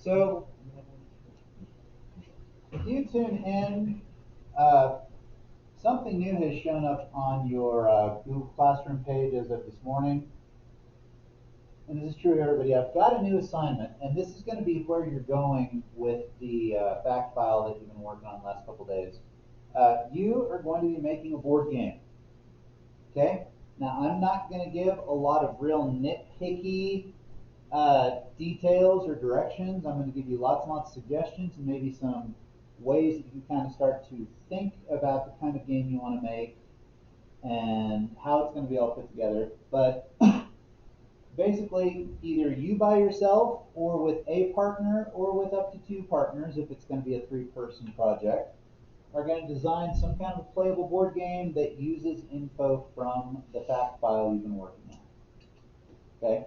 So if you tune in, uh, something new has shown up on your Google Classroom page as of this morning. And this is true to everybody. I've got a new assignment, and this is going to be where you're going with the fact file that you've been working on the last couple days. You are going to be making a board game. Okay? Now, I'm not going to give a lot of real nitpicky details or directions. I'm going to give you lots and lots of suggestions and maybe some ways that you can kind of start to think about the kind of game you want to make and how it's going to be all put together. But basically, either you by yourself or with a partner or with up to two partners, if it's going to be a three-person project, are going to design some kind of a playable board game that uses info from the fact file you've been working on. Okay?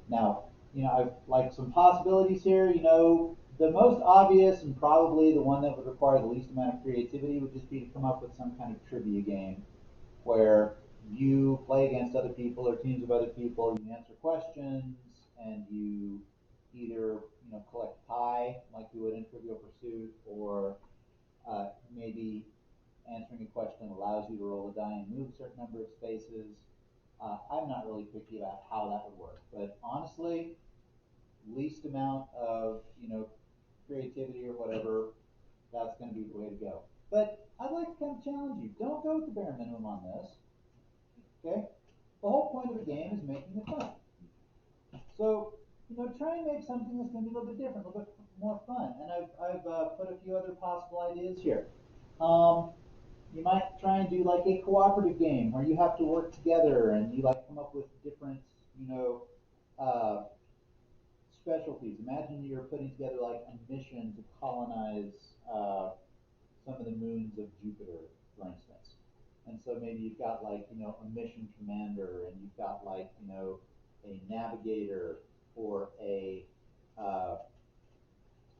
Now, I've like some possibilities here. The most obvious and probably the one that would require the least amount of creativity would just be to come up with some kind of trivia game where you play against other people or teams of other people, you answer questions, and you either collect pie like you would in Trivial Pursuit, or maybe answering a question allows you to roll a die and move a certain number of spaces. I'm not really picky about how that would work, but honestly, least amount of creativity or whatever, that's going to be the way to go. But I'd like to kind of challenge you. Don't go with the bare minimum on this. Okay? The whole point of the game is making it fun. So, try and make something that's going to be a little bit different, a little bit more fun. And I've put a few other possible ideas here. You might try and do like a cooperative game where you have to work together and you like come up with different, uh, specialties. Imagine you're putting together like a mission to colonize some of the moons of Jupiter, for instance. And so maybe you've got like, a mission commander, and you've got like, a navigator or a uh,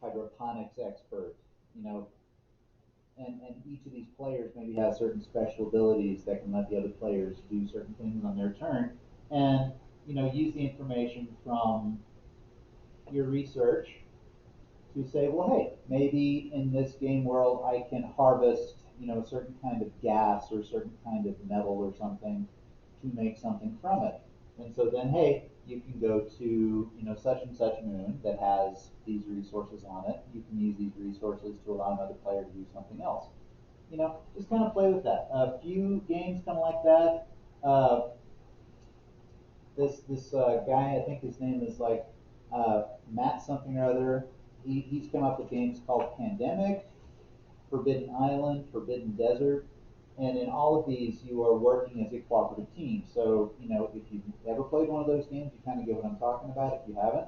hydroponics expert, and each of these players maybe has certain special abilities that can let the other players do certain things on their turn. And, use the information from your research to say, well, hey, maybe in this game world I can harvest, a certain kind of gas or a certain kind of metal or something to make something from it. And so then, hey, you can go to, such and such moon that has these resources on it. You can use these resources to allow another player to do something else. Just kind of play with that. A few games kind of like that. This guy, I think his name is like Matt something or other. He's come up with games called Pandemic, Forbidden Island, Forbidden Desert, and in all of these you are working as a cooperative team. So if you've ever played one of those games, you kind of get what I'm talking about. If you haven't,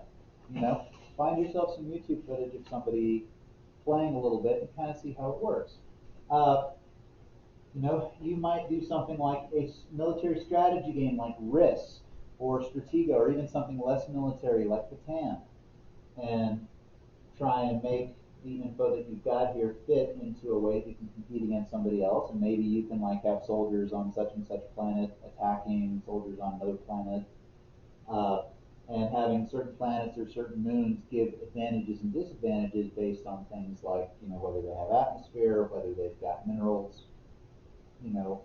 find yourself some YouTube footage of somebody playing a little bit and kind of see how it works. Uh, you might do something like a military strategy game like Risk or Stratego, or even something less military like Catan, and try and make the info that you've got here fit into a way that you can compete against somebody else. And maybe you can like have soldiers on such and such planet attacking soldiers on another planet, and having certain planets or certain moons give advantages and disadvantages based on things like whether they have atmosphere, whether they've got minerals, you know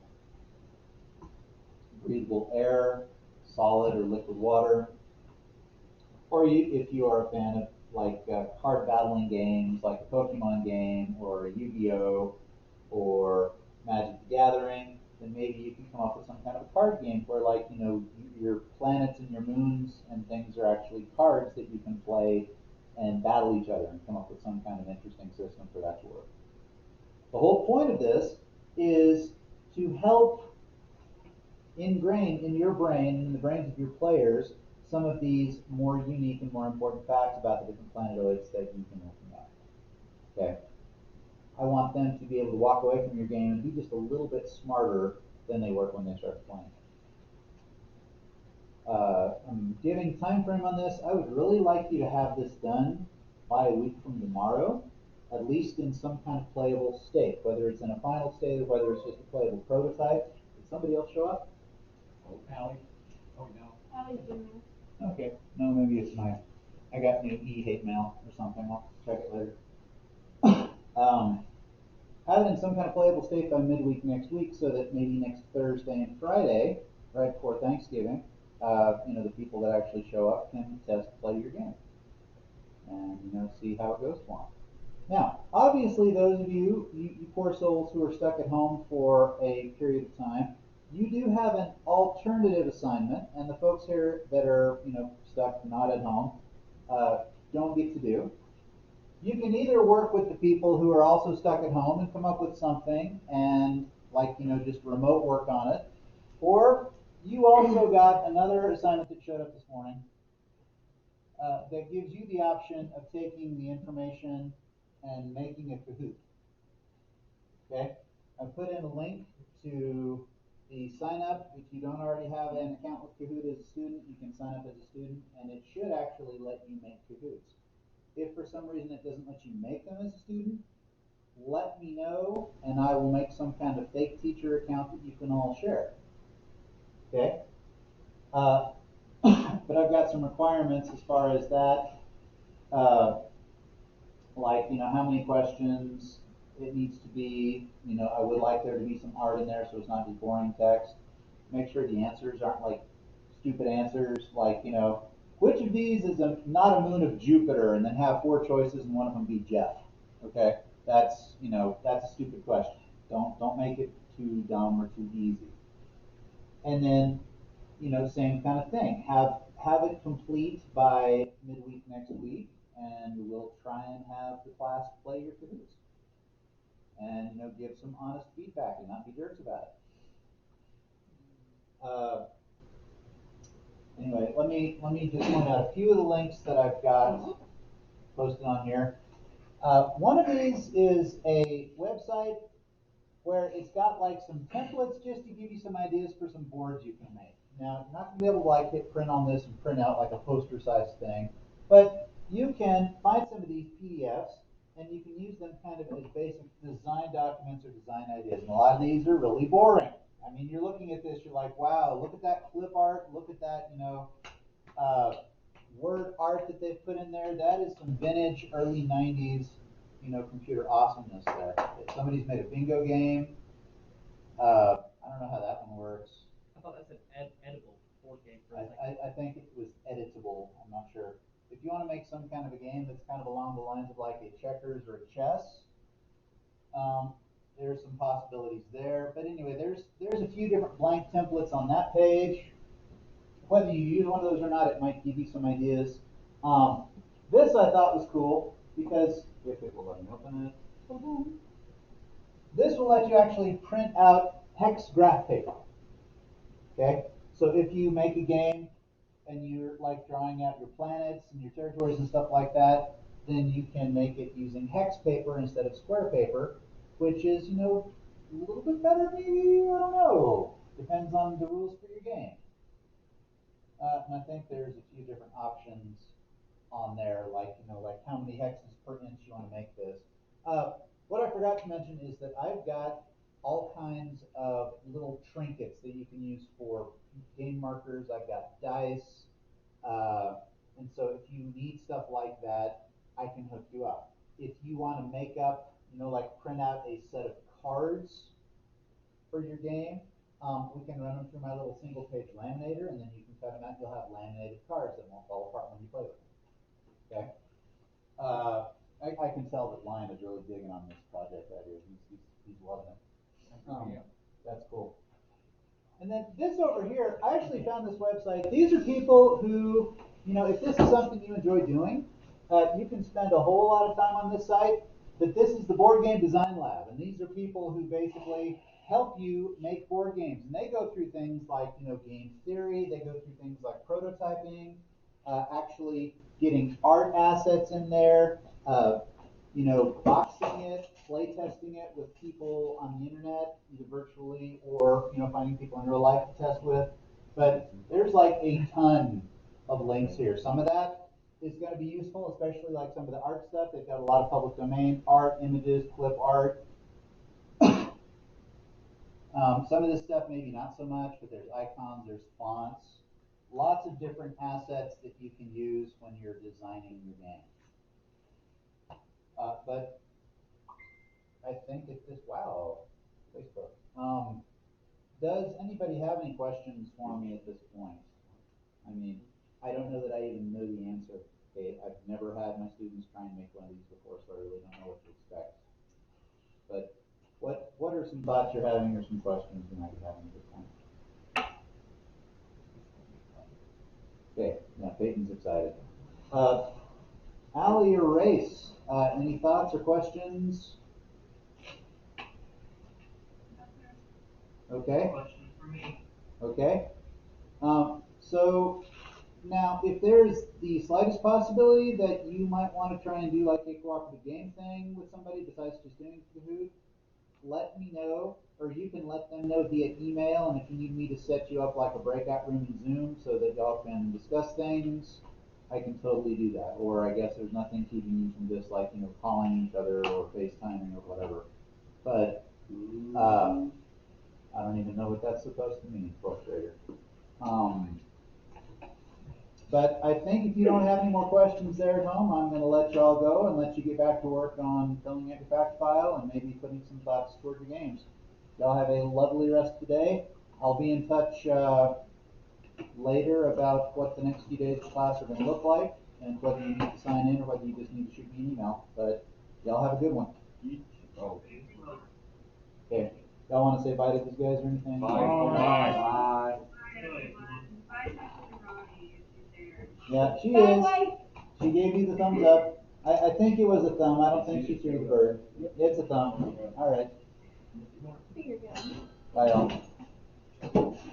breathable air, solid or liquid water. Or if you are a fan of like card battling games, like a Pokemon game or a Yu-Gi-Oh or Magic the Gathering, then maybe you can come up with some kind of a card game where like your planets and your moons and things are actually cards that you can play and battle each other and come up with some kind of interesting system for that to work. The whole point of this is to help ingrain in your brain and in the brains of your players some of these more unique and more important facts about the different planetoids that you've been looking at. Okay? I want them to be able to walk away from your game and be just a little bit smarter than they were when they started playing. I'm giving time frame on this. I would really like you to have this done by a week from tomorrow, at least in some kind of playable state, whether it's in a final state or whether it's just a playable prototype. Did somebody else show up? Oh, Allie. Oh, no. Allie's doing Okay. No, maybe it's my I got new e-hate mail or something. I'll check it later. Um, have it in some kind of playable state by midweek next week, so that maybe next Thursday and Friday, right before Thanksgiving, the people that actually show up can play your game, and see how it goes for them. Now, obviously, those of you poor souls who are stuck at home for a period of time, you do have an alternative assignment, and the folks here that are stuck not at home uh, don't get to do. You can either work with the people who are also stuck at home and come up with something and just remote work on it, or you also got another assignment that showed up this morning that gives you the option of taking the information and making a Kahoot. Okay, I put in a link to the sign up. If you don't already have an account with Kahoot as a student, you can sign up as a student, and it should actually let you make Kahoots. If for some reason it doesn't let you make them as a student, let me know, and I will make some kind of fake teacher account that you can all share. Okay? Uh, but I've got some requirements as far as that, how many questions it needs to be. I would like there to be some art in there so it's not just boring text. Make sure the answers aren't like stupid answers, which of these is not a moon of Jupiter, and then have four choices and one of them be Jeff. Okay, that's a stupid question. Don't make it too dumb or too easy. And then same kind of thing. Have it complete by midweek next week, and we'll try and have the class play your Kahoot, and give some honest feedback and not be jerks about it. Anyway, let me just point out a few of the links that I've got posted on here. One of these is a website where it's got some templates just to give you some ideas for some boards you can make. Now, you're not going to be able to hit print on this and print out like a poster size thing, but you can find some of these PDFs and you can use them kind of as basic design documents or design ideas. And a lot of these are really boring. I mean, you're looking at this, you're like, wow, look at that clip art, look at that, word art that they've put in there. That is some vintage early 90s, computer awesomeness there. Somebody's made a bingo game. I don't know how that one works. I thought that's an editable board game. I think it was editable. I'm not sure. If you want to make some kind of a game that's kind of along the lines of like a checkers or a chess, there's some possibilities there. But anyway, there's a few different blank templates on that page. Whether you use one of those or not, it might give you some ideas. This I thought was cool because if it will let me open it, this will let you actually print out hex graph paper. Okay, so if you make a game and you're drawing out your planets and your territories and stuff like that, then you can make it using hex paper instead of square paper, which is a little bit better maybe. I don't know. Depends on the rules for your game. And I think there's a few different options on there, like how many hexes per inch you want to make this. What I forgot to mention is that I've got all kinds of little trinkets that you can use for game markers. I've got dice, and so if you need stuff like that, I can hook you up. If you want to make up, print out a set of cards for your game, we can run them through my little single page laminator, and then you can cut them out. You'll have laminated cards that won't fall apart when you play with them. Okay. I can tell that Lion is really digging on this project right here. He's loving it. That's cool. And then this over here, I actually found this website. These are people who, if this is something you enjoy doing, you can spend a whole lot of time on this site. But this is the Board Game Design Lab, and these are people who basically help you make board games. And they go through things like, game theory. They go through things like prototyping, actually getting art assets in there, boxing it, play testing it with people on the internet, either virtually or finding people in real life to test with. But there's a ton of links here. Some of that is going to be useful, especially some of the art stuff. They've got a lot of public domain art, images, clip art. Some of this stuff maybe not so much, but there's icons, there's fonts. lots of different assets that you can use when you're designing your game. But I think at this, wow, Facebook. Does anybody have any questions for me at this point? I mean, I don't know that I even know the answer. Okay, I've never had my students try and make one of these before, so I really don't know what to expect. But what are some thoughts you're having or some questions you might be having at this point? Okay, yeah, Peyton's excited. Allie or Race, any thoughts or questions? Okay. Question for me. Okay. So now, if there's the slightest possibility that you might want to try and do like a cooperative game thing with somebody besides just doing Kahoot, let me know, or you can let them know via email, and if you need me to set you up like a breakout room in Zoom so that y'all can discuss things, I can totally do that. Or I guess there's nothing keeping you from just like, calling each other or FaceTiming or whatever. But I don't even know what that's supposed to mean, frustrator. But I think if you don't have any more questions there at home, I'm going to let y'all go and let you get back to work on filling out your fact file and maybe putting some thoughts toward your games. Y'all have a lovely rest of the day. I'll be in touch later about what the next few days of class are going to look like and whether you need to sign in or whether you just need to shoot me an email. But y'all have a good one. Okay. Y'all want to say bye to these guys or anything? Bye. Bye. Yeah, she is. She gave you the thumbs up. I think it was a thumb. I don't think she threw the bird. It's a thumb. All right. Bye, y'all.